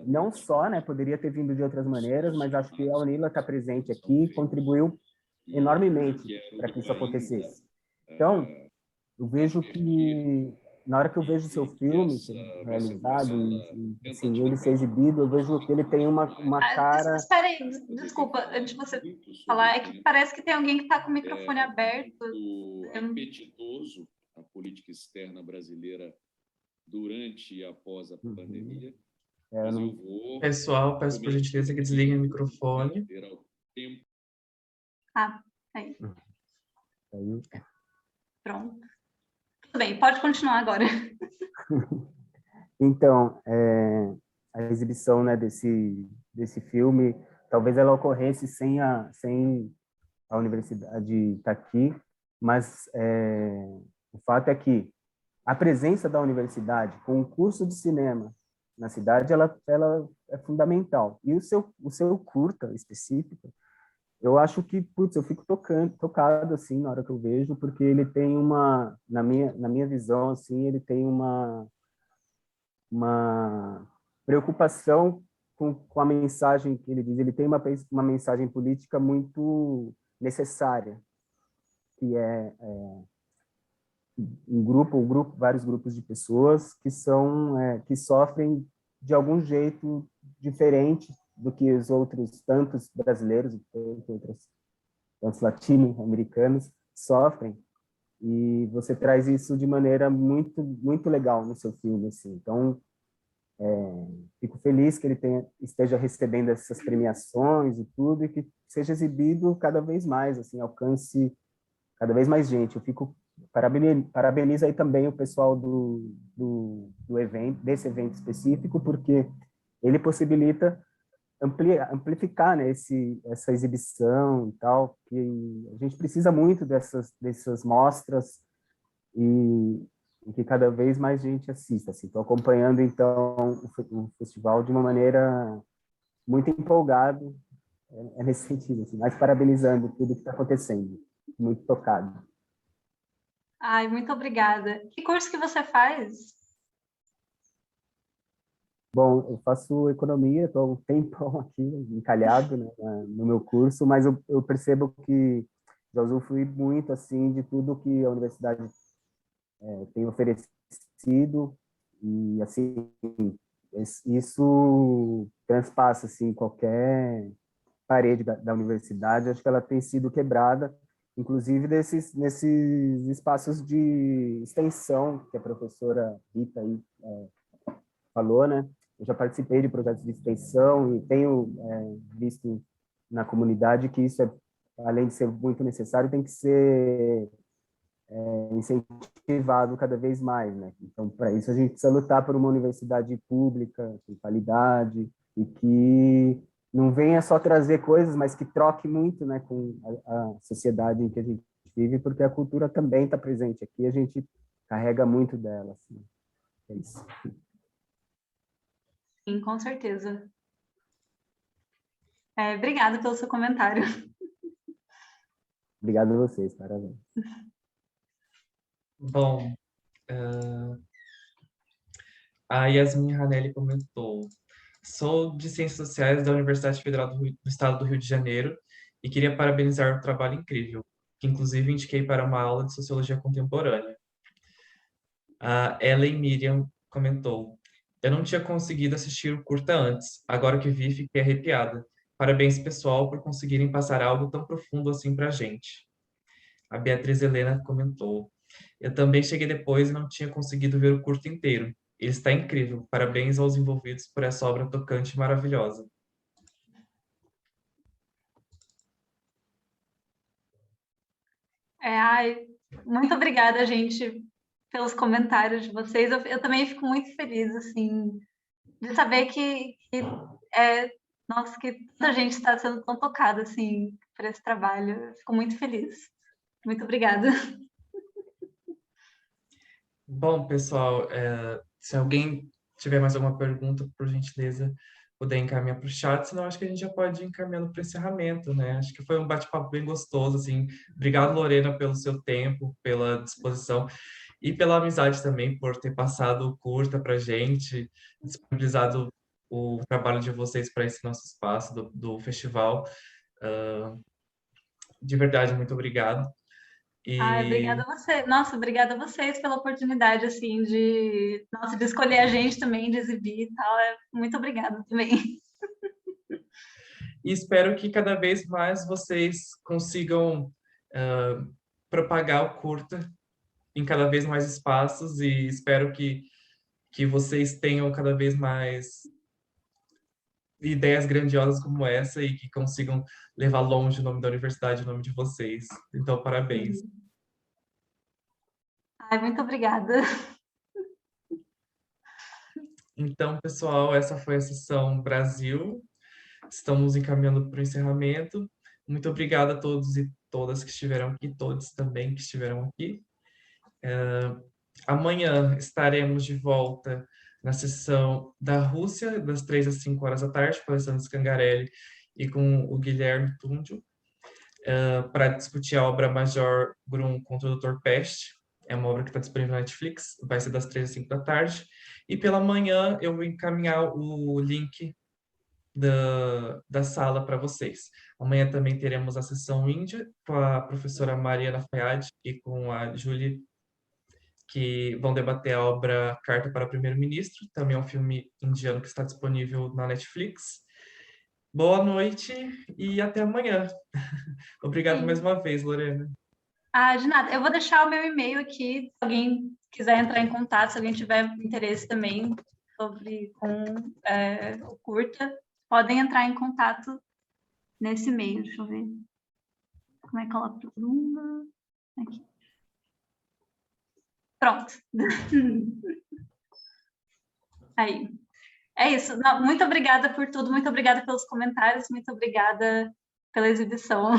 não só, né, poderia ter vindo de outras maneiras, mas acho que a Unila está presente aqui, contribuiu enormemente para que isso acontecesse. Então, eu vejo que, na hora que eu vejo o seu filme realizado, e assim, ele ser exibido, eu vejo que ele tem uma cara... Espera aí, desculpa, antes de você falar, é que parece que tem alguém que está com o microfone aberto. Apetitoso a política externa brasileira durante e após a pandemia. Pessoal, peço por gentileza que desliguem o microfone. Aí. Pronto. Tudo bem, pode continuar agora. Então, a exibição, né, desse filme, talvez ela ocorresse sem a universidade estar aqui, mas o fato é que a presença da universidade com o curso de cinema na cidade, ela é fundamental. E o seu curta específico, eu acho que, eu fico tocado assim na hora que eu vejo, porque ele tem na minha visão, assim, ele tem uma preocupação com a mensagem que ele diz. Ele tem uma mensagem política muito necessária, que é vários grupos de pessoas que sofrem de algum jeito diferente do que os outros tantos brasileiros e tantos latino-americanos sofrem, e você traz isso de maneira muito muito legal no seu filme, assim. Então, fico feliz que ele esteja recebendo essas premiações e tudo, e que seja exibido cada vez mais, assim, alcance cada vez mais gente. Eu fico parabenizo aí também o pessoal do evento, desse evento específico, porque ele possibilita amplificar, né, essa exibição e tal, que a gente precisa muito dessas mostras, e que cada vez mais gente assista. Assim. Estou acompanhando, então, o festival de uma maneira muito empolgado, nesse sentido, assim, mas parabenizando tudo que está acontecendo, muito tocado. Ai, muito obrigada. Que curso que você faz? Bom, eu faço economia, estou há um tempão aqui encalhado, né, no meu curso, mas eu percebo que já usufrui muito assim de tudo que a universidade tem oferecido, e assim isso transpassa assim qualquer parede da universidade. Acho que ela tem sido quebrada, inclusive nesses espaços de extensão que a professora Rita aí falou, né? Eu já participei de projetos de extensão e tenho visto na comunidade que isso, além de ser muito necessário, tem que ser incentivado cada vez mais, né? Então, para isso, a gente precisa lutar por uma universidade pública, com qualidade, e que não venha só trazer coisas, mas que troque muito, né, com a sociedade em que a gente vive, porque a cultura também está presente aqui, a gente carrega muito dela, assim. É isso. Sim, com certeza. Obrigada pelo seu comentário. Obrigado a vocês, parabéns. Bom, a Yasmin Ranelli comentou: sou de Ciências Sociais da Universidade Federal do Estado do Rio de Janeiro e queria parabenizar o trabalho incrível, que inclusive indiquei para uma aula de Sociologia Contemporânea. A Ellen Miriam comentou: eu não tinha conseguido assistir o curta antes, agora que vi fiquei arrepiada. Parabéns, pessoal, por conseguirem passar algo tão profundo assim para a gente. A Beatriz Helena comentou. Eu também cheguei depois e não tinha conseguido ver o curto inteiro. Ele está incrível. Parabéns aos envolvidos por essa obra tocante e maravilhosa. Ai, muito obrigada, gente, pelos comentários de vocês. Eu também fico muito feliz, assim, de saber nossa, que tanta gente está sendo tão tocada, assim, por esse trabalho. Eu fico muito feliz. Muito obrigada. Bom, pessoal, se alguém tiver mais alguma pergunta, por gentileza, puder encaminhar para o chat, senão acho que a gente já pode ir encaminhando para o encerramento, né? Acho que foi um bate-papo bem gostoso, assim. Obrigado, Lorena, pelo seu tempo, pela disposição e pela amizade também, por ter passado o curta para a gente, disponibilizado o trabalho de vocês para esse nosso espaço do festival. De verdade, muito obrigado. Ai, E obrigada a você. Nossa, obrigada a vocês pela oportunidade, assim, de escolher a gente também, de exibir e tal. Muito obrigada também. E espero que cada vez mais vocês consigam propagar o curta em cada vez mais espaços e espero que vocês tenham cada vez mais ideias grandiosas como essa e que consigam levar longe o nome da universidade, o nome de vocês. Então, parabéns. Ai, muito obrigada. Então, pessoal, essa foi a sessão Brasil. Estamos encaminhando para o encerramento. Muito obrigado a todos e todas que estiveram aqui, todos também que estiveram aqui. Amanhã estaremos de volta na sessão da Rússia, das 3 às 5 horas da tarde, com a Alessandra Scangarelli e com o Guilherme Tundio, para discutir a obra Major Grum contra o Dr. Peste. É uma obra que está disponível na Netflix, vai ser das 3 às 5 da tarde. E pela manhã eu vou encaminhar o link da sala para vocês. Amanhã também teremos a sessão Índia com a professora Mariana Fayad e com a Julie, que vão debater a obra Carta para o Primeiro-Ministro, também é um filme indiano que está disponível na Netflix. Boa noite e até amanhã. Obrigado Sim. mais uma vez, Lorena. De nada. Eu vou deixar o meu e-mail aqui, se alguém quiser entrar em contato, se alguém tiver interesse também com o curta, podem entrar em contato nesse e-mail. Deixa eu ver. Como é que ela procura? Aqui. Pronto. Aí. É isso. Não, muito obrigada por tudo, muito obrigada pelos comentários, muito obrigada pela exibição.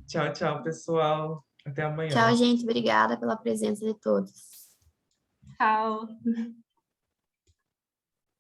Tchau, tchau, pessoal. Até amanhã. Tchau, gente. Obrigada pela presença de todos. Tchau.